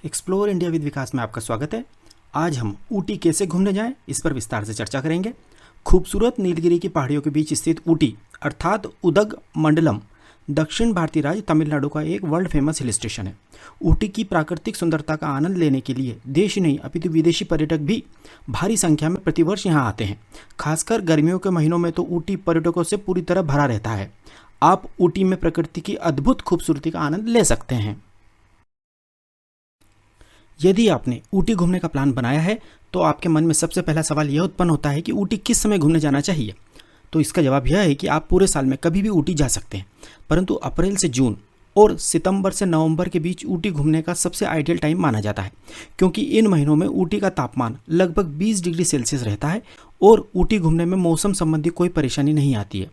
Explore India with विकास में आपका स्वागत है। आज हम ऊटी कैसे घूमने जाएं इस पर विस्तार से चर्चा करेंगे। खूबसूरत नीलगिरी की पहाड़ियों के बीच स्थित ऊटी अर्थात उदग मंडलम दक्षिण भारतीय राज्य तमिलनाडु का एक वर्ल्ड फेमस हिल स्टेशन है। ऊटी की प्राकृतिक सुंदरता का आनंद लेने के लिए देश ही नहीं अपितु विदेशी पर्यटक भी भारी संख्या में प्रतिवर्ष यहाँ आते हैं। खासकर गर्मियों के महीनों में तो ऊटी पर्यटकों से पूरी तरह भरा रहता है। आप ऊटी में प्रकृति की अद्भुत खूबसूरती का आनंद ले सकते हैं। यदि आपने ऊटी घूमने का प्लान बनाया है तो आपके मन में सबसे पहला सवाल यह उत्पन्न होता है कि ऊटी किस समय घूमने जाना चाहिए। तो इसका जवाब यह है कि आप पूरे साल में कभी भी ऊटी जा सकते हैं, परंतु अप्रैल से जून और सितंबर से नवंबर के बीच ऊटी घूमने का सबसे आइडियल टाइम माना जाता है, क्योंकि इन महीनों में ऊटी का तापमान लगभग 20 डिग्री सेल्सियस रहता है और ऊटी घूमने में मौसम संबंधी कोई परेशानी नहीं आती है।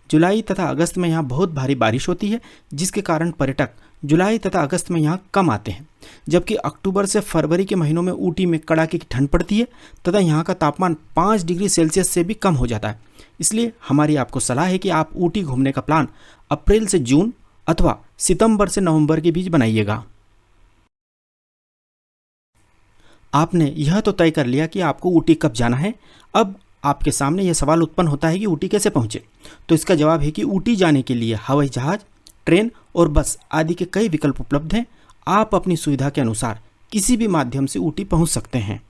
जुलाई तथा अगस्त में यहाँ बहुत भारी बारिश होती है, जिसके कारण पर्यटक जुलाई तथा अगस्त में यहाँ कम आते हैं, जबकि अक्टूबर से फरवरी के महीनों में ऊटी में कड़ाके की ठंड पड़ती है तथा यहाँ का तापमान 5 डिग्री सेल्सियस से भी कम हो जाता है। इसलिए हमारी आपको सलाह है कि आप ऊटी घूमने का प्लान अप्रैल से जून अथवा सितंबर से नवंबर के बीच बनाइएगा। आपने यह तो तय कर लिया कि आपको ऊटी कब जाना है। अब आपके सामने यह सवाल उत्पन्न होता है कि ऊटी कैसे पहुंचे। तो इसका जवाब है कि ऊटी जाने के लिए हवाई जहाज, ट्रेन और बस आदि के कई विकल्प उपलब्ध हैं। आप अपनी सुविधा के अनुसार किसी भी माध्यम से ऊटी पहुंच सकते हैं।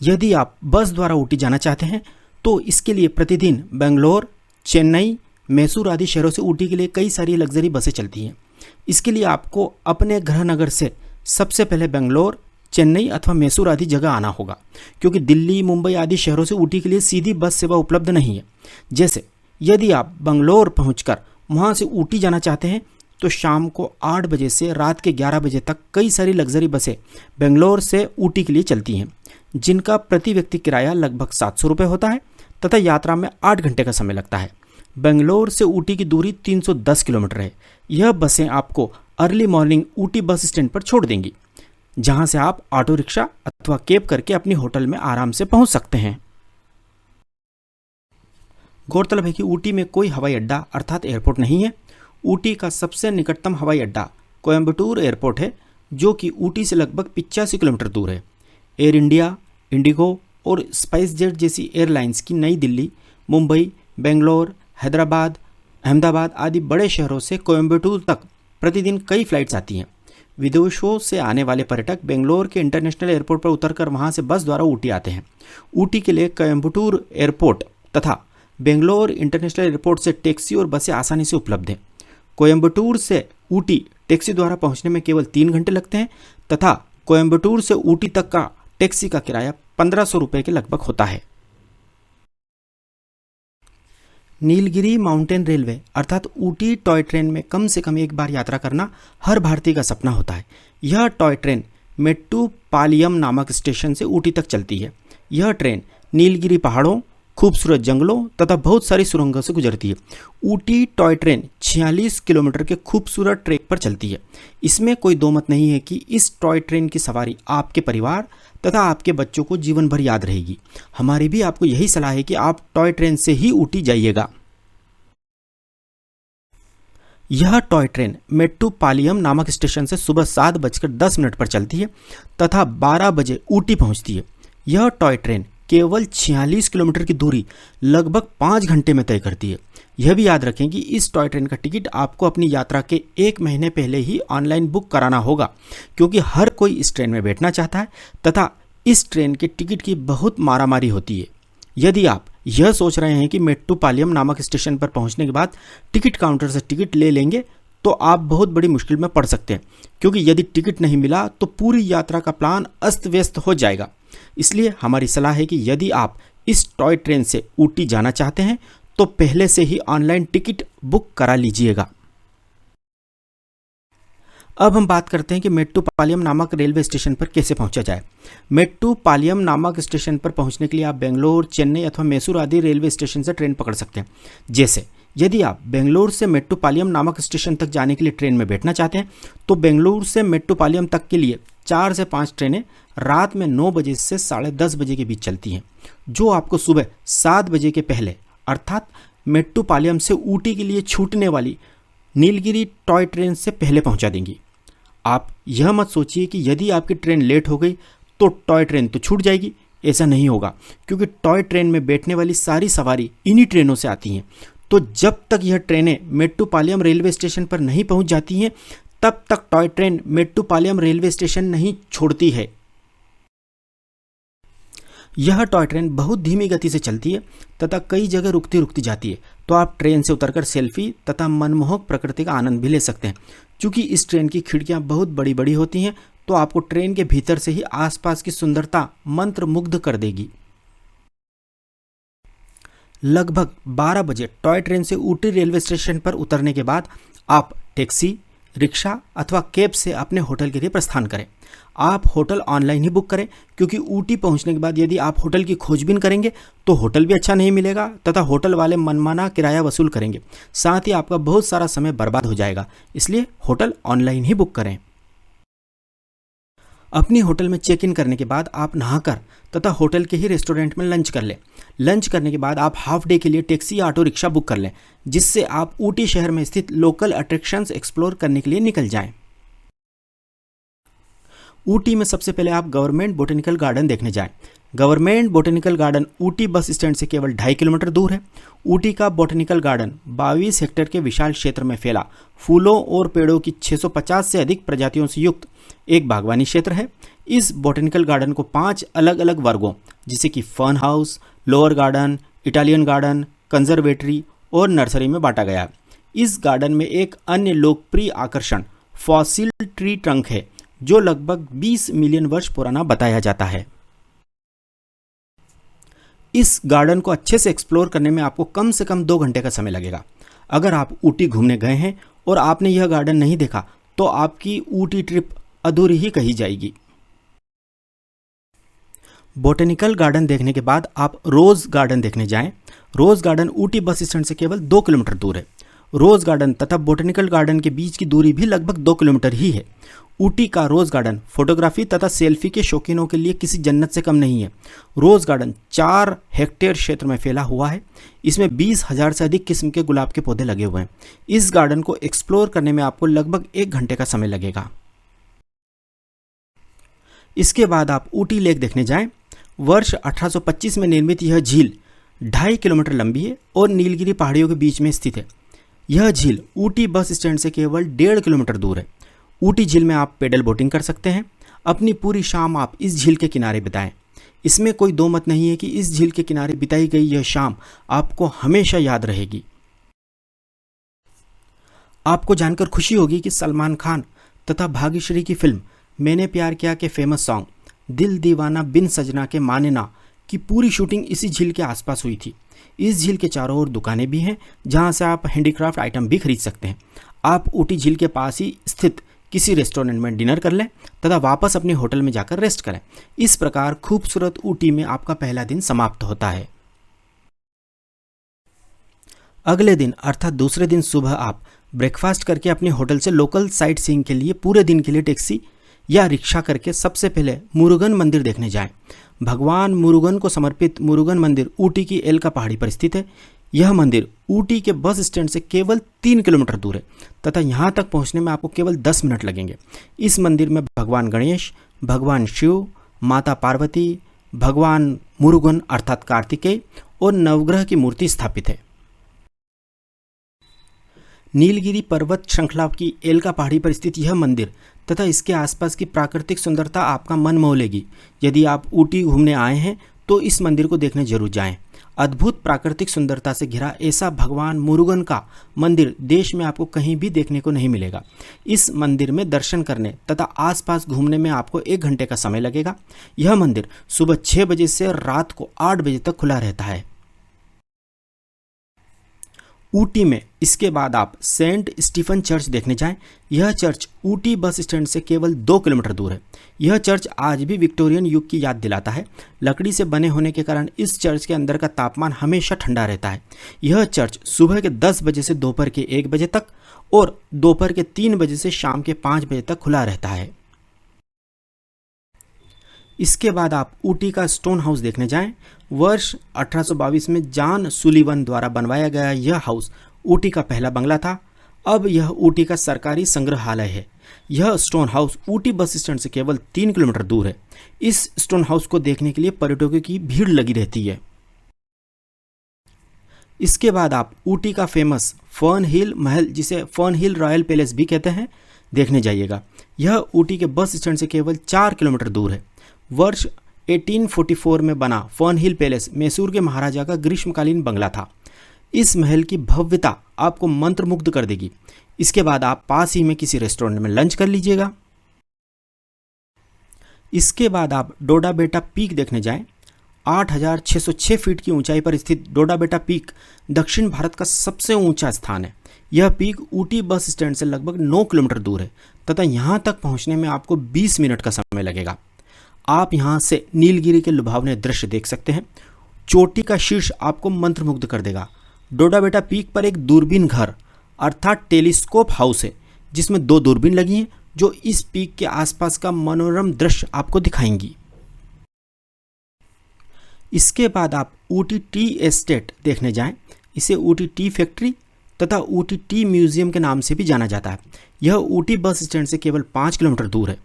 यदि आप बस द्वारा ऊटी जाना चाहते हैं तो इसके लिए प्रतिदिन बेंगलोर, चेन्नई, मैसूर आदि शहरों से ऊटी के लिए कई सारी लग्जरी बसें चलती हैं। इसके लिए आपको अपने गृह नगर से सबसे पहले बेंगलोर, चेन्नई अथवा मैसूर आदि जगह आना होगा, क्योंकि दिल्ली, मुंबई आदि शहरों से ऊटी के लिए सीधी बस सेवा उपलब्ध नहीं है। जैसे यदि आप बंगलोर पहुंचकर वहां से ऊटी जाना चाहते हैं तो शाम को 8 बजे से रात के 11 बजे तक कई सारी लग्जरी बसें बेंगलोर से ऊटी के लिए चलती हैं, जिनका प्रति व्यक्ति किराया लगभग 700 रुपये होता है तथा यात्रा में 8 घंटे का समय लगता है। बेंगलोर से ऊटी की दूरी 310 किलोमीटर है। यह बसें आपको early morning Ooty bus stand पर छोड़ देंगी, जहां से आप ऑटो रिक्शा अथवा कैब करके अपनी होटल में आराम से पहुंच सकते हैं। गौरतलब है कि ऊटी में कोई हवाई अड्डा अर्थात एयरपोर्ट नहीं है। ऊटी का सबसे निकटतम हवाई अड्डा कोयम्बटूर एयरपोर्ट है, जो कि ऊटी से लगभग 85 किलोमीटर दूर है। एयर इंडिया, इंडिगो और स्पाइस जेट जैसी एयरलाइंस की नई दिल्ली, मुंबई, बेंगलोर, हैदराबाद, अहमदाबाद आदि बड़े शहरों से कोयम्बटूर तक प्रतिदिन कई फ्लाइट्स आती हैं। विदेशों से आने वाले पर्यटक बेंगलोर के इंटरनेशनल एयरपोर्ट पर उतरकर वहां से बस द्वारा ऊटी आते हैं। ऊटी के लिए कोयम्बटूर एयरपोर्ट तथा बेंगलोर इंटरनेशनल एयरपोर्ट से टैक्सी और बसें आसानी से उपलब्ध हैं। कोयम्बटूर से ऊटी टैक्सी द्वारा पहुंचने में केवल 3 घंटे लगते हैं तथा कोयम्बटूर से ऊटी तक का टैक्सी का किराया 1500 रुपये के लगभग होता है। नीलगिरी माउंटेन रेलवे अर्थात ऊटी टॉय ट्रेन में कम से कम एक बार यात्रा करना हर भारतीय का सपना होता है। यह टॉय ट्रेन मेट्टुपालियम नामक स्टेशन से ऊटी तक चलती है। यह ट्रेन नीलगिरी पहाड़ों, खूबसूरत जंगलों तथा बहुत सारी सुरंगों से गुजरती है। ऊटी टॉय ट्रेन 46 किलोमीटर के खूबसूरत ट्रैक पर चलती है। इसमें कोई दो मत नहीं है कि इस टॉय ट्रेन की सवारी आपके परिवार तथा आपके बच्चों को जीवन भर याद रहेगी। हमारी भी आपको यही सलाह है कि आप टॉय ट्रेन से ही ऊटी जाइएगा। यह टॉय ट्रेन मेट्टुपालियम नामक स्टेशन से सुबह 7:10 पर चलती है तथा 12 बजे ऊटी पहुंचती है। यह टॉय ट्रेन केवल 46 किलोमीटर की दूरी लगभग 5 घंटे में तय करती है। यह भी याद रखें कि इस टॉय ट्रेन का टिकट आपको अपनी यात्रा के 1 महीने पहले ही ऑनलाइन बुक कराना होगा, क्योंकि हर कोई इस ट्रेन में बैठना चाहता है तथा इस ट्रेन के टिकट की बहुत मारामारी होती है। यदि आप यह सोच रहे हैं कि मेट्टुपालियम नामक स्टेशन पर पहुंचने के बाद टिकट काउंटर से टिकट ले लेंगे तो आप बहुत बड़ी मुश्किल में पड़ सकते हैं, क्योंकि यदि टिकट नहीं मिला तो पूरी यात्रा का प्लान अस्त व्यस्त हो जाएगा। इसलिए हमारी सलाह है कि यदि आप इस टॉय ट्रेन से ऊटी जाना चाहते हैं तो पहले से ही ऑनलाइन टिकट बुक करा लीजिएगा। अब हम बात करते हैं कि मेट्टुपालियम नामक रेलवे स्टेशन पर कैसे पहुंचा जाए। मेट्टुपालियम नामक स्टेशन पर पहुंचने के लिए आप बेंगलोर, चेन्नई अथवा मैसूर आदि रेलवे स्टेशन से ट्रेन पकड़ सकते हैं। जैसे यदि आप बेंगलोर से मेट्टुपालियम नामक स्टेशन तक जाने के लिए ट्रेन में बैठना चाहते हैं तो बेंगलोर से मेट्टुपालियम तक के लिए 4 से 5 ट्रेनें रात में 9 बजे से 10:30 बजे के बीच चलती हैं, जो आपको सुबह 7 बजे के पहले अर्थात मेट्टुपालियम से ऊटी के लिए छूटने वाली नीलगिरी टॉय ट्रेन से पहले पहुंचा देंगी। आप यह मत सोचिए कि यदि आपकी ट्रेन लेट हो गई तो टॉय ट्रेन तो छूट जाएगी। ऐसा नहीं होगा, क्योंकि टॉय ट्रेन में बैठने वाली सारी सवारी इन्हीं ट्रेनों से आती हैं। तो जब तक यह ट्रेनें मेट्टुपालयम रेलवे स्टेशन पर नहीं पहुंच जाती हैं, तब तक toy train Mettupalayam railway station नहीं छोड़ती है। यह टॉय ट्रेन बहुत धीमी गति से चलती है तथा कई जगह रुकती रुकती जाती है, तो आप ट्रेन से उतरकर सेल्फी तथा मनमोहक प्रकृति का आनंद भी ले सकते हैं। चूँकि इस ट्रेन की खिड़कियाँ बहुत बड़ी बड़ी होती हैं, तो आपको ट्रेन के भीतर से ही आसपास की सुंदरता मंत्रमुग्ध कर देगी। लगभग 12 बजे टॉय ट्रेन से ऊटी रेलवे स्टेशन पर उतरने के बाद आप टैक्सी, रिक्शा अथवा कैब से अपने होटल के लिए प्रस्थान करें। आप होटल ऑनलाइन ही बुक करें, क्योंकि ऊटी पहुंचने के बाद यदि आप होटल की खोजबीन करेंगे तो होटल भी अच्छा नहीं मिलेगा तथा होटल वाले मनमाना किराया वसूल करेंगे। साथ ही आपका बहुत सारा समय बर्बाद हो जाएगा। इसलिए होटल ऑनलाइन ही बुक करें। अपनी होटल में चेक इन करने के बाद आप नहाकर तथा होटल के ही रेस्टोरेंट में लंच कर लें। लंच करने के बाद आप हाफ डे के लिए टैक्सी या ऑटो रिक्शा बुक कर लें, जिससे आप ऊटी शहर में स्थित लोकल अट्रैक्शंस एक्सप्लोर करने के लिए निकल जाएं। ऊटी में सबसे पहले आप गवर्नमेंट बोटेनिकल गार्डन देखने जाएं। Government botanical garden Ooty bus stand से केवल 2.5 किलोमीटर दूर है। ऊटी का बोटेनिकल गार्डन 22 हेक्टेयर के विशाल क्षेत्र में फैला फूलों और पेड़ों की 650 से अधिक प्रजातियों से युक्त एक बागवानी क्षेत्र है। इस बोटेनिकल गार्डन को 5 अलग अलग वर्गों, जैसे कि fun house, lower garden, Italian garden, conservatory और नर्सरी में बांटा गया है। इस गार्डन में एक अन्य लोकप्रिय आकर्षण फॉसिल ट्री ट्रंक है, जो लगभग 20 मिलियन वर्ष पुराना बताया जाता है। इस गार्डन को अच्छे से एक्सप्लोर करने में आपको कम से कम 2 घंटे का समय लगेगा। अगर आप ऊटी घूमने गए हैं और आपने यह गार्डन नहीं देखा, तो आपकी ऊटी ट्रिप अधूरी ही कही जाएगी। बोटेनिकल गार्डन देखने के बाद आप रोज गार्डन देखने जाएं। रोज गार्डन ऊटी बस स्टैंड से केवल 2 किलोमीटर दूर है। रोज गार्डन तथा बोटेनिकल गार्डन के बीच की दूरी भी लगभग 2 किलोमीटर ही है। ऊटी का रोज गार्डन फोटोग्राफी तथा सेल्फी के शौकीनों के लिए किसी जन्नत से कम नहीं है। रोज गार्डन 4 हेक्टेयर क्षेत्र में फैला हुआ है। इसमें 20,000 से अधिक किस्म के गुलाब के पौधे लगे हुए हैं। इस गार्डन को एक्सप्लोर करने में आपको लगभग 1 घंटे का समय लगेगा। इसके बाद आप ऊटी लेक देखने जाएं। वर्ष 1825 में निर्मित यह झील 2.5 किलोमीटर लंबी है और नीलगिरी पहाड़ियों के बीच में स्थित है। यह झील ऊटी बस स्टैंड से केवल 1.5 किलोमीटर दूर है। ऊटी झील में आप पेडल बोटिंग कर सकते हैं। अपनी पूरी शाम आप इस झील के किनारे बिताएं। इसमें कोई दो मत नहीं है कि इस झील के किनारे बिताई गई यह शाम आपको हमेशा याद रहेगी। आपको जानकर खुशी होगी कि सलमान खान तथा भाग्यश्री की फिल्म मैंने प्यार किया के फेमस सॉन्ग दिल दीवाना बिन सजना के माने ना की पूरी शूटिंग इसी झील के आसपास हुई थी। इस झील के चारों ओर दुकानें भी हैं, जहां से आप हैंडीक्राफ्ट आइटम भी खरीद सकते हैं। आप ऊटी झील के पास ही स्थित किसी रेस्टोरेंट में डिनर कर लें तथा वापस अपने होटल में जाकर रेस्ट करें। इस प्रकार खूबसूरत ऊटी में आपका पहला दिन समाप्त होता है। अगले दिन अर्थात दूसरे दिन सुबह आप ब्रेकफास्ट करके अपने होटल से लोकल साइट सीइंग के लिए पूरे दिन के लिए टैक्सी या रिक्शा करके सबसे पहले मुरुगन मंदिर देखने जाएं। भगवान मुरुगन को समर्पित मुरुगन मंदिर ऊटी की एलका पहाड़ी पर स्थित है। यह मंदिर ऊटी के बस स्टैंड से केवल 3 किलोमीटर दूर है तथा यहाँ तक पहुँचने में आपको केवल 10 मिनट लगेंगे। इस मंदिर में भगवान गणेश, भगवान शिव, माता पार्वती, भगवान मुरुगन अर्थात कार्तिकेय और नवग्रह की मूर्ति स्थापित है। नीलगिरी पर्वत श्रृंखला की एलका पहाड़ी पर स्थित यह मंदिर तथा इसके आसपास की प्राकृतिक सुंदरता आपका मन मोह लेगी। यदि आप ऊटी घूमने आए हैं तो इस मंदिर को देखने जरूर जाएं। अद्भुत प्राकृतिक सुंदरता से घिरा ऐसा भगवान मुरुगन का मंदिर देश में आपको कहीं भी देखने को नहीं मिलेगा। इस मंदिर में दर्शन करने तथा आसपास घूमने में आपको 1 घंटे का समय लगेगा। यह मंदिर सुबह 6 बजे से रात को 8 बजे तक खुला रहता है। ऊटी में इसके बाद आप सेंट स्टीफन चर्च देखने जाएं। यह चर्च ऊटी बस स्टैंड से केवल 2 किलोमीटर दूर है। यह चर्च आज भी विक्टोरियन युग की याद दिलाता है। लकड़ी से बने होने के कारण इस चर्च के अंदर का तापमान हमेशा ठंडा रहता है। यह चर्च सुबह के 10 बजे से दोपहर के 1 बजे तक और दोपहर के 3 बजे से शाम के 5 बजे तक खुला रहता है। इसके बाद आप ऊटी का स्टोन हाउस देखने जाएं। वर्ष 1822 में जॉन सुलिवन द्वारा बनवाया गया यह हाउस ऊटी का पहला बंगला था। अब यह ऊटी का सरकारी संग्रहालय है। यह stone house Ooty bus stand से केवल 3 किलोमीटर दूर है। इस स्टोन हाउस को देखने के लिए पर्यटकों की भीड़ लगी रहती है। इसके बाद आप ऊटी का फेमस फर्न हिल महल, जिसे फर्न हिल रॉयल पैलेस भी कहते हैं, देखने जाइएगा। यह ऊटी के बस स्टैंड से केवल 4 किलोमीटर दूर है। वर्ष 1844 में बना फर्न हिल पैलेस मैसूर के महाराजा का ग्रीष्मकालीन बंगला था। इस महल की भव्यता आपको मंत्रमुग्ध कर देगी। इसके बाद आप पास ही में किसी रेस्टोरेंट में लंच कर लीजिएगा। इसके बाद आप डोडा बेटा पीक देखने जाएं। 8,606 फीट की ऊंचाई पर स्थित डोडा बेटा पीक दक्षिण भारत का सबसे ऊंचा स्थान है। यह पीक ऊटी बस स्टैंड से लगभग 9 किलोमीटर दूर है तथा यहाँ तक पहुँचने में आपको 20 मिनट का समय लगेगा। आप यहाँ से नीलगिरी के लुभावने दृश्य देख सकते हैं। चोटी का शीर्ष आपको मंत्रमुग्ध कर देगा। डोडा बेटा पीक पर एक दूरबीन घर अर्थात टेलीस्कोप हाउस है, जिसमें 2 दूरबीन लगी हैं जो इस पीक के आसपास का मनोरम दृश्य आपको दिखाएंगी। इसके बाद आप ऊटी टी एस्टेट देखने जाएं। इसे ऊटी टी फैक्ट्री तथा ऊटी टी म्यूजियम के नाम से भी जाना जाता है। यह ऊटी बस स्टैंड से केवल 5 किलोमीटर दूर है।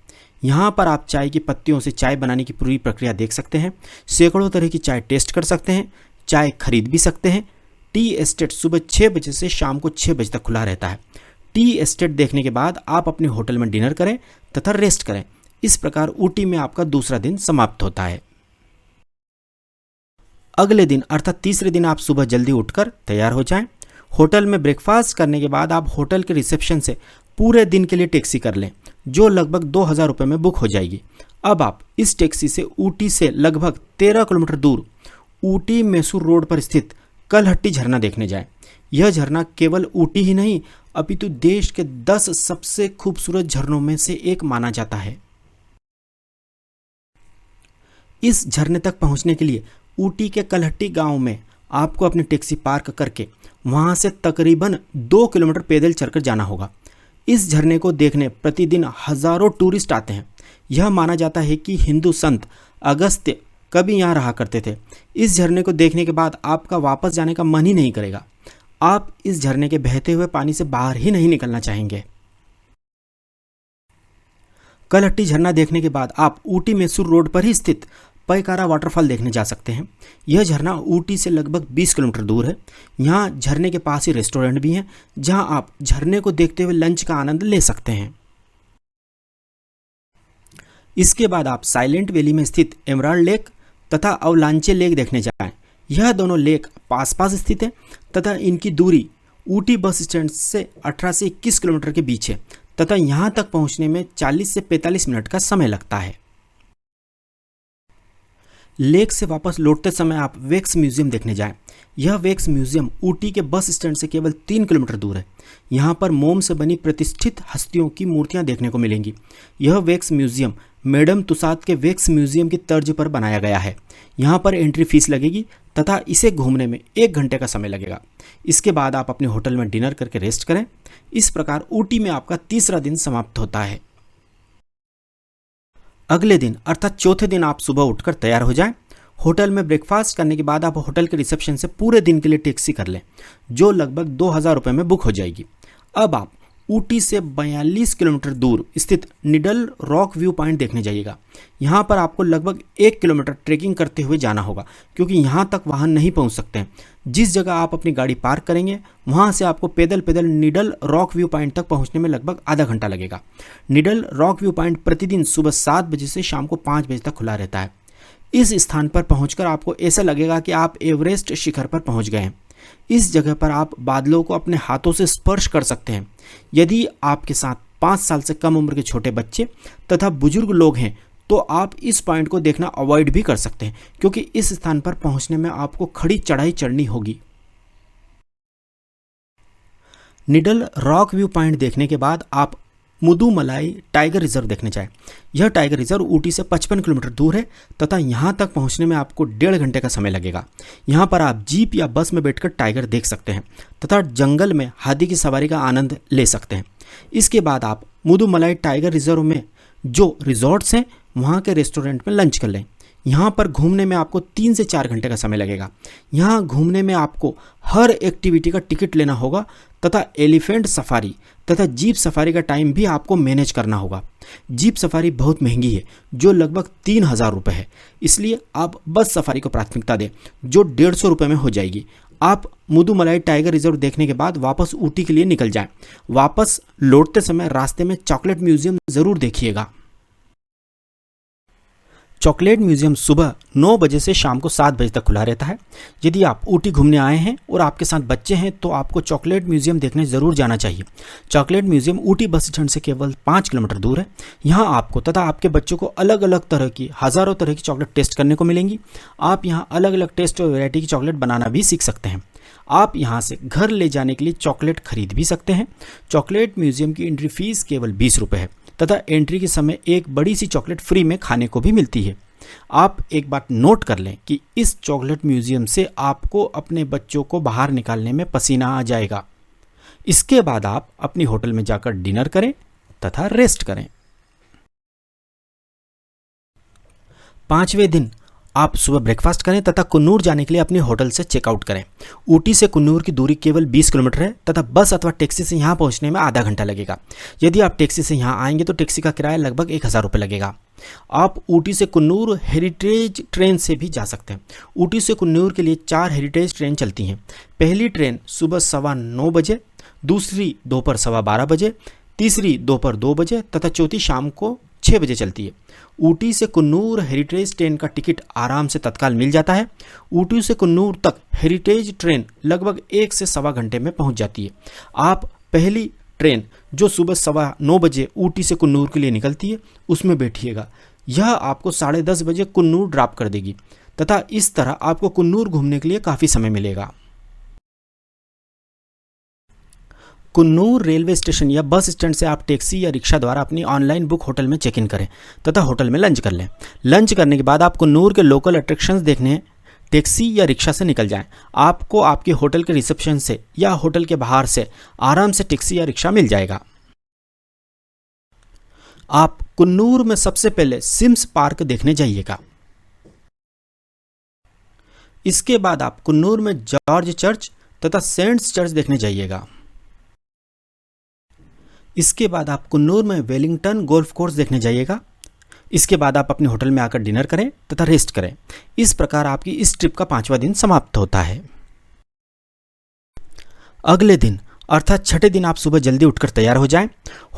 यहाँ पर आप चाय की पत्तियों से चाय बनाने की पूरी प्रक्रिया देख सकते हैं। सैकड़ों तरह की चाय टेस्ट कर सकते हैं, चाय खरीद भी सकते हैं। टी एस्टेट सुबह 6 बजे से शाम को 6 बजे तक खुला रहता है। टी एस्टेट देखने के बाद आप अपने होटल में डिनर करें तथा रेस्ट करें। इस प्रकार ऊटी में आपका दूसरा दिन समाप्त होता है। अगले दिन अर्थात तीसरे दिन आप सुबह जल्दी उठकर तैयार हो जाएं। होटल में ब्रेकफास्ट करने के बाद आप होटल के रिसेप्शन से पूरे दिन के लिए टैक्सी कर लें, जो लगभग 2,000 रुपये में बुक हो जाएगी। अब आप इस टैक्सी से ऊटी से लगभग 13 किलोमीटर दूर ऊटी मैसूर रोड पर स्थित कलहट्टी झरना देखने जाएं। यह झरना केवल ऊटी ही नहीं अपितु देश के 10 सबसे खूबसूरत झरनों में से एक माना जाता है। इस झरने तक पहुंचने के लिए ऊटी के कलहट्टी गांव में आपको अपनी टैक्सी पार्क करके वहां से तकरीबन 2 किलोमीटर पैदल चलकर जाना होगा। इस झरने को देखने प्रतिदिन हजारों टूरिस्ट आते हैं। यह माना जाता है कि हिंदू संत अगस्त्य कभी यहाँ रहा करते थे। इस झरने को देखने के बाद आपका वापस जाने का मन ही नहीं करेगा। आप इस झरने के बहते हुए पानी से बाहर ही नहीं निकलना चाहेंगे। कलहट्टी झरना देखने के बाद आप ऊटी मैसूर रोड पर ही स्थित पैकारा वाटरफॉल देखने जा सकते हैं। यह झरना ऊटी से लगभग 20 किलोमीटर दूर है। यहाँ झरने के पास ही रेस्टोरेंट भी है, जहाँ आप झरने को देखते हुए लंच का आनंद ले सकते हैं। इसके बाद आप साइलेंट वैली में स्थित एमराल्ड लेक तथा अवलांचे लेक देखने जाएं। यह दोनों लेक पास पास स्थित है तथा इनकी दूरी ऊटी बस स्टैंड से 18 से 21 किलोमीटर के बीच है तथा यहाँ तक पहुँचने में 40 से 45 मिनट का समय लगता है। लेक से वापस लौटते समय आप वैक्स म्यूजियम देखने जाएं। यह वैक्स म्यूजियम ऊटी के बस स्टैंड से केवल 3 किलोमीटर दूर है। यहाँ पर मोम से बनी प्रतिष्ठित हस्तियों की मूर्तियाँ देखने को मिलेंगी। यह वैक्स म्यूजियम मैडम तुसाद के वैक्स म्यूजियम की तर्ज पर बनाया गया है। यहाँ पर एंट्री फीस लगेगी तथा इसे घूमने में 1 घंटे का समय लगेगा। इसके बाद आप अपने होटल में डिनर करके रेस्ट करें। इस प्रकार ऊटी में आपका तीसरा दिन समाप्त होता है। अगले दिन अर्थात चौथे दिन आप सुबह उठकर तैयार हो जाएं। होटल में ब्रेकफास्ट करने के बाद आप होटल के रिसेप्शन से पूरे दिन के लिए टैक्सी कर लें, जो लगभग 2,000 रुपये में बुक हो जाएगी। अब आप ऊटी से 42 किलोमीटर दूर स्थित निडल रॉक व्यू पॉइंट देखने जाइएगा। यहाँ पर आपको लगभग 1 किलोमीटर ट्रैकिंग करते हुए जाना होगा, क्योंकि यहाँ तक वाहन नहीं पहुँच सकते हैं। जिस जगह आप अपनी गाड़ी पार्क करेंगे वहाँ से आपको पैदल पैदल निडल रॉक व्यू पॉइंट तक पहुँचने में लगभग आधा घंटा लगेगा। निडल रॉक व्यू पॉइंट प्रतिदिन सुबह 7 बजे से शाम को 5 बजे तक खुला रहता है। इस स्थान पर पहुंचकर आपको ऐसा लगेगा कि आप एवरेस्ट शिखर पर पहुंच गए हैं। इस जगह पर आप बादलों को अपने हाथों से स्पर्श कर सकते हैं। यदि आपके साथ 5 साल से कम उम्र के छोटे बच्चे तथा बुजुर्ग लोग हैं तो आप इस पॉइंट को देखना अवॉइड भी कर सकते हैं, क्योंकि इस स्थान पर पहुंचने में आपको खड़ी चढ़ाई चढ़नी होगी। निडल रॉक व्यू पॉइंट देखने के बाद आप मुदुमलाई टाइगर रिजर्व देखने जाएं। यह टाइगर रिजर्व ऊटी से 55 किलोमीटर दूर है तथा यहाँ तक पहुँचने में आपको 1.5 घंटे का समय लगेगा। यहाँ पर आप जीप या बस में बैठकर टाइगर देख सकते हैं तथा जंगल में हाथी की सवारी का आनंद ले सकते हैं। इसके बाद आप मुदुमलाई टाइगर रिजर्व में जो रिजॉर्ट्स हैं वहाँ के रेस्टोरेंट में लंच कर लें। यहाँ पर घूमने में आपको 3 से 4 घंटे का समय लगेगा। यहाँ घूमने में आपको हर एक्टिविटी का टिकट लेना होगा तथा एलिफेंट सफारी तथा जीप सफारी का टाइम भी आपको मैनेज करना होगा। जीप सफारी बहुत महंगी है, जो लगभग 3,000 रुपये है, इसलिए आप बस सफारी को प्राथमिकता दें जो 150 रुपये में हो जाएगी। आप मुदुमलाई टाइगर रिजर्व देखने के बाद वापस ऊटी के लिए निकल जाएं। वापस लौटते समय रास्ते में चॉकलेट म्यूजियम ज़रूर देखिएगा। चॉकलेट म्यूजियम सुबह 9 बजे से शाम को 7 बजे तक खुला रहता है। यदि आप ऊटी घूमने आए हैं और आपके साथ बच्चे हैं तो आपको चॉकलेट म्यूजियम देखने ज़रूर जाना चाहिए। Chocolate museum Ooty bus stand से केवल 5 किलोमीटर दूर है। यहाँ आपको तथा आपके बच्चों को अलग अलग तरह की हज़ारों तरह की चॉकलेट टेस्ट करने को मिलेंगी। आप यहाँ अलग अलग टेस्ट और वैरायटी की चॉकलेट बनाना भी सीख सकते हैं। आप यहाँ से घर ले जाने के लिए चॉकलेट खरीद भी सकते हैं। चॉकलेट म्यूजियम की एंट्री फीस केवल 20 रुपये है तथा एंट्री के समय एक बड़ी सी चॉकलेट फ्री में खाने को भी मिलती है। आप एक बात नोट कर लें कि इस चॉकलेट म्यूजियम से आपको अपने बच्चों को बाहर निकालने में पसीना आ जाएगा। इसके बाद आप अपनी होटल में जाकर डिनर करें तथा रेस्ट करें। 5वें दिन आप सुबह ब्रेकफास्ट करें तथा कुन्नूर जाने के लिए अपने होटल से चेकआउट करें। ऊटी से कुन्नूर की दूरी केवल 20 किलोमीटर है तथा बस अथवा टैक्सी से यहाँ पहुँचने में आधा घंटा लगेगा। यदि आप टैक्सी से यहाँ आएंगे तो टैक्सी का किराया लगभग 1,000 रुपये लगेगा। आप ऊटी से कुन्नूर हेरिटेज ट्रेन से भी जा सकते हैं। ऊटी से कुन्नूर के लिए 4 हेरिटेज ट्रेन चलती हैं। पहली ट्रेन सुबह 9:15 बजे, दूसरी दोपहर 12:15 बजे, तीसरी दोपहर 2 बजे तथा चौथी शाम को 6 बजे चलती है। ऊटी से कुन्नूर हेरिटेज ट्रेन का टिकट आराम से तत्काल मिल जाता है। ऊटी से कुन्नूर तक हेरिटेज ट्रेन लगभग 1 से सवा घंटे में पहुंच जाती है। आप पहली ट्रेन जो सुबह 9:15 बजे ऊटी से कुन्नूर के लिए निकलती है उसमें बैठिएगा। यह आपको 10:30 बजे कुन्नूर ड्रॉप कर देगी तथा इस तरह आपको कुन्नूर घूमने के लिए काफ़ी समय मिलेगा। कुन्नूर रेलवे स्टेशन या बस स्टैंड से आप टैक्सी या रिक्शा द्वारा अपनी ऑनलाइन बुक होटल में चेक इन करें तथा होटल में लंच कर लें। लंच करने के बाद आप कुन्नूर के लोकल अट्रैक्शंस देखने टैक्सी या रिक्शा से निकल जाएं। आपको आपके होटल के रिसेप्शन से या होटल के बाहर से आराम से टैक्सी या रिक्शा मिल जाएगा। आप कुन्नूर में सबसे पहले सिम्स पार्क देखने जाइएगा। इसके बाद आप कुन्नूर में जॉर्ज चर्च तथा सेंट्स चर्च देखने जाइएगा। इसके बाद आप कुन्नूर में वेलिंगटन गोल्फ कोर्स देखने जाइएगा। इसके बाद आप अपने होटल में आकर डिनर करें तथा रेस्ट करें। इस प्रकार आपकी इस ट्रिप का 5वां दिन समाप्त होता है। अगले दिन अर्थात छठे दिन आप सुबह जल्दी उठकर तैयार हो जाएं।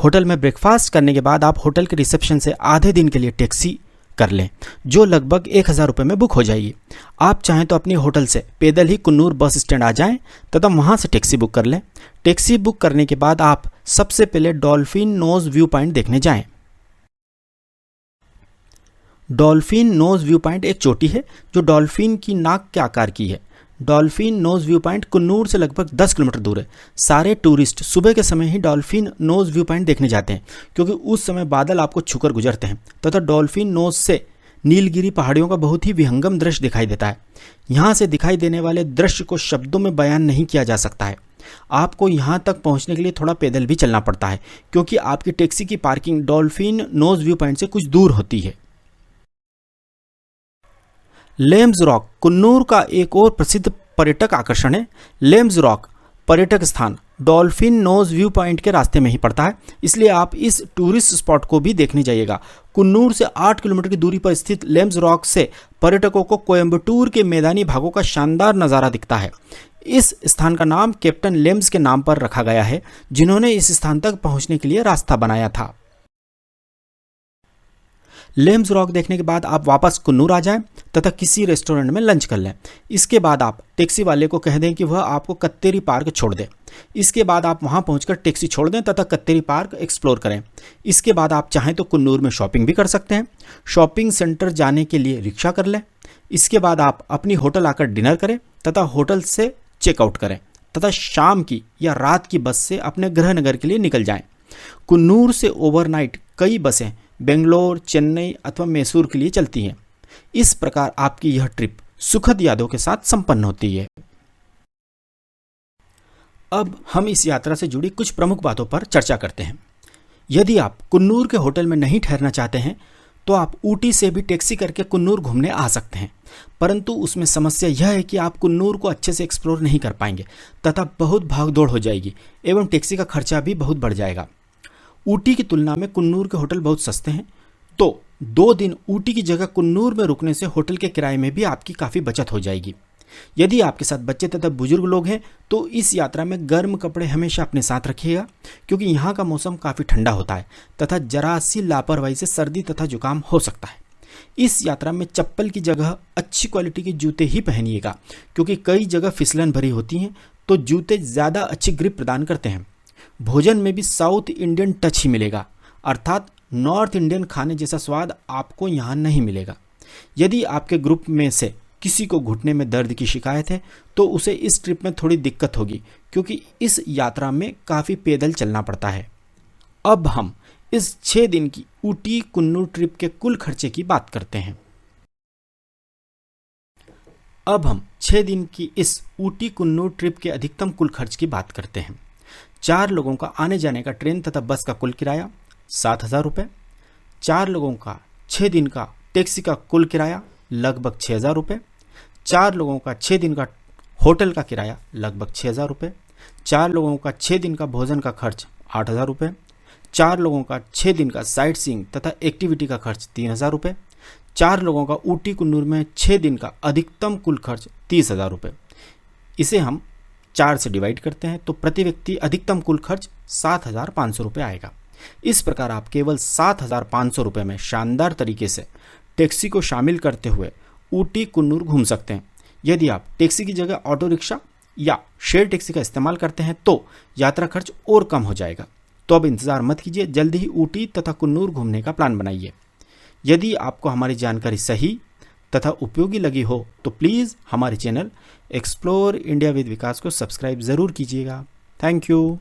होटल में ब्रेकफास्ट करने के बाद आप होटल के रिसेप्शन से आधे दिन के लिए टैक्सी कर लें जो लगभग 1,000 रुपये में बुक हो जाएगी। आप चाहें तो अपने होटल से पैदल ही कुन्नूर बस स्टैंड आ जाएं तथा वहां से टैक्सी बुक कर लें। टैक्सी बुक करने के बाद आप सबसे पहले डॉल्फिन नोज व्यू पॉइंट देखने जाएं। डॉल्फिन नोज व्यू पॉइंट एक चोटी है जो डॉल्फिन की नाक के आकार की है। Dolphin nose view point Coonoor से लगभग 10 किलोमीटर दूर है। सारे टूरिस्ट सुबह के समय ही डॉल्फिन नोज व्यू पॉइंट देखने जाते हैं क्योंकि उस समय बादल आपको छूकर गुजरते हैं तथा डॉल्फिन नोज से नीलगिरी पहाड़ियों का बहुत ही विहंगम दृश्य दिखाई देता है। यहाँ से दिखाई देने वाले दृश्य को शब्दों में बयान नहीं किया जा सकता है। आपको यहाँ तक पहुँचने के लिए थोड़ा पैदल भी चलना पड़ता है क्योंकि आपकी टैक्सी की parking dolphin nose view point से कुछ दूर होती है। लेम्स रॉक कुन्नूर का एक और प्रसिद्ध पर्यटक आकर्षण है। लेम्स रॉक पर्यटक स्थान डॉल्फिन नोज व्यू पॉइंट के रास्ते में ही पड़ता है, इसलिए आप इस टूरिस्ट स्पॉट को भी देखने जाइएगा। कुन्नूर से 8 किलोमीटर की दूरी पर स्थित लेम्स रॉक से पर्यटकों को कोयम्बटूर के मैदानी भागों का शानदार नज़ारा दिखता है। इस स्थान का नाम कैप्टन लेम्स के नाम पर रखा गया है जिन्होंने इस स्थान तक पहुंचने के लिए रास्ता बनाया था। लेम्स रॉक देखने के बाद आप वापस कुन्नूर आ जाएं तथा किसी रेस्टोरेंट में लंच कर लें। इसके बाद आप टैक्सी वाले को कह दें कि वह आपको कत्तेरी पार्क छोड़ दे। इसके बाद आप वहां पहुंचकर टैक्सी छोड़ दें तथा कत्तेरी पार्क एक्सप्लोर करें। इसके बाद आप चाहें तो कुन्नूर में शॉपिंग भी कर सकते हैं। शॉपिंग सेंटर जाने के लिए रिक्शा कर लें। इसके बाद आप अपनी होटल आकर डिनर करें तथा होटल से चेकआउट करें तथा शाम की या रात की बस से अपने गृह नगर के लिए निकल जाएं। कुन्नूर से ओवरनाइट कई बसें बेंगलोर, चेन्नई अथवा मैसूर के लिए चलती हैं। इस प्रकार आपकी यह ट्रिप सुखद यादों के साथ संपन्न होती है। अब हम इस यात्रा से जुड़ी कुछ प्रमुख बातों पर चर्चा करते हैं। यदि आप कुन्नूर के होटल में नहीं ठहरना चाहते हैं तो आप ऊटी से भी टैक्सी करके कुन्नूर घूमने आ सकते हैं, परंतु उसमें समस्या यह है कि आप कुन्नूर को अच्छे से एक्सप्लोर नहीं कर पाएंगे तथा बहुत भागदौड़ हो जाएगी एवं टैक्सी का खर्चा भी बहुत बढ़ जाएगा। ऊटी की तुलना में कुन्नूर के होटल बहुत सस्ते हैं, तो 2 दिन ऊटी की जगह कुन्नूर में रुकने से होटल के किराए में भी आपकी काफ़ी बचत हो जाएगी। यदि आपके साथ बच्चे तथा बुजुर्ग लोग हैं तो इस यात्रा में गर्म कपड़े हमेशा अपने साथ रखिएगा, क्योंकि यहाँ का मौसम काफ़ी ठंडा होता है तथा जरा सी लापरवाही से सर्दी तथा जुकाम हो सकता है। इस यात्रा में चप्पल की जगह अच्छी क्वालिटी के जूते ही पहनिएगा, क्योंकि कई जगह फिसलन भरी होती हैं, तो जूते ज़्यादा अच्छी ग्रिप प्रदान करते हैं। भोजन में भी साउथ इंडियन टच ही मिलेगा, अर्थात नॉर्थ इंडियन खाने जैसा स्वाद आपको यहाँ नहीं मिलेगा। यदि आपके ग्रुप में से किसी को घुटने में दर्द की शिकायत है तो उसे इस ट्रिप में थोड़ी दिक्कत होगी, क्योंकि इस यात्रा में काफ़ी पैदल चलना पड़ता है। अब हम इस 6 दिन की ऊटी कुन्नूर ट्रिप के कुल खर्चे की बात करते हैं। अब हम 6 दिन की इस ऊटी कुन्नूर ट्रिप के अधिकतम कुल खर्च की बात करते हैं। 4 लोगों का आने जाने का ट्रेन तथा बस का कुल किराया 7,000 रुपये। 4 लोगों का 6 दिन का टैक्सी का कुल किराया लगभग 6,000 रुपये। 4 लोगों का 6 दिन का होटल का किराया लगभग 6,000 रुपये। 4 लोगों का 6 दिन का भोजन का खर्च 8,000 रुपये। 4 लोगों का 6 दिन का साइट सीइंग तथा एक्टिविटी का खर्च 3,000 रुपये। 4 लोगों का ऊटी कुन्नूर में 6 दिन का अधिकतम कुल खर्च 30,000 रुपये। इसे हम 4 से डिवाइड करते हैं तो प्रति व्यक्ति अधिकतम कुल खर्च 7,500 रुपये आएगा। इस प्रकार आप केवल 7,500 रुपये में शानदार तरीके से टैक्सी को शामिल करते हुए ऊटी कुन्नूर घूम सकते हैं। यदि आप टैक्सी की जगह ऑटो रिक्शा या शेयर टैक्सी का इस्तेमाल करते हैं तो यात्रा खर्च और कम हो जाएगा। तो अब इंतज़ार मत कीजिए, जल्दी ही ऊटी तथा कुन्नूर घूमने का प्लान बनाइए। यदि आपको हमारी जानकारी सही तथा उपयोगी लगी हो तो प्लीज़ हमारे चैनल एक्सप्लोर इंडिया विद विकास को सब्सक्राइब ज़रूर कीजिएगा। Thank you.